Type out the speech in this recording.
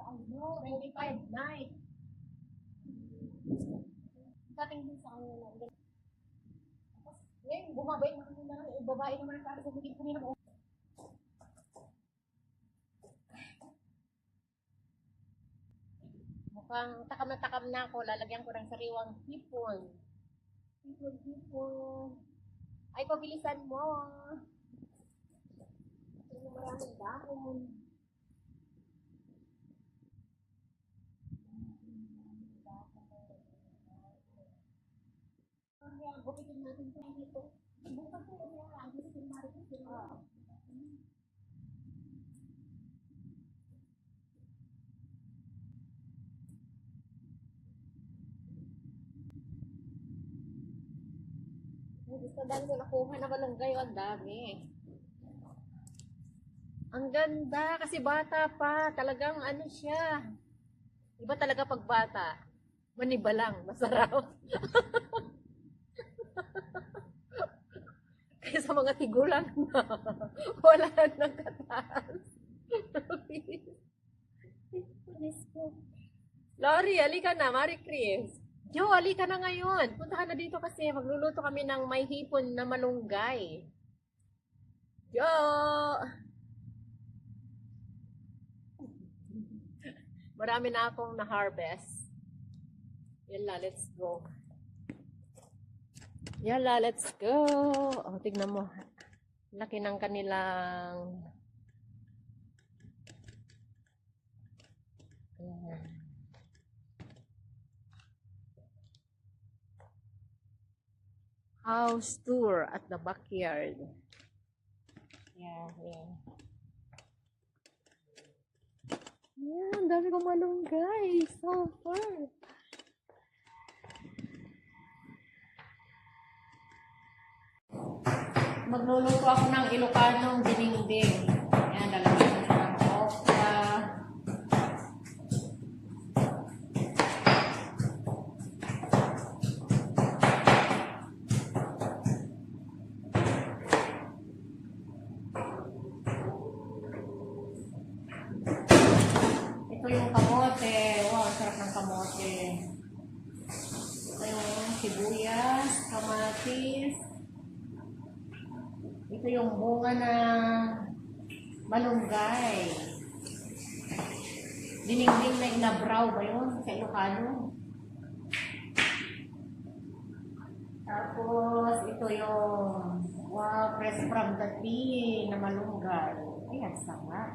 ano, 25 night. Dating din sa kanya lang. Tapos, ngayon, bumabay naman muna. Babae naman ang kasa sa hindi ko nila mo. Mukhang takam na takam na ako. Lalagyan ko ng sariwang hipon. Hipon. Ay, pabilisan mo. Ito maraming dahon. Bukitin natin ito dito. Bukas ko yung mga lagi sa pinari ko sila. Gusto dami ko nakuha na malunggay. Ang dami. Ang ganda. Kasi bata pa. Talagang ano siya. Iba talaga pag bata. Maniba lang. Masarap. Kaya sa mga tigulang na. Wala nang kataas. Lori, alika na. Marie Chris. Jo, alika na ngayon. Punta ka na dito kasi magluluto kami ng may hipon na malunggay. Jo! Marami na akong na-harvest. Yala, let's go. Yala, let's go. Oh, tignan mo. Laki ng kanilang... Ayan. House tour at the backyard. Yeah. Ang dami kong malunggay. So far. Magluluto ako ng Ilocanong dinengdeng. Ayan, lalagyan ko ng okra. Ito yung kamote. Wow, sarap ng kamote. Ito yung sibuyas, kamatis. Ito yung bunga ng malunggay. Dinengdeng na inabraw ba yun sa Ilocano? Tapos, ito yung wow, fresh from the tree na malunggay. Ayan, sama.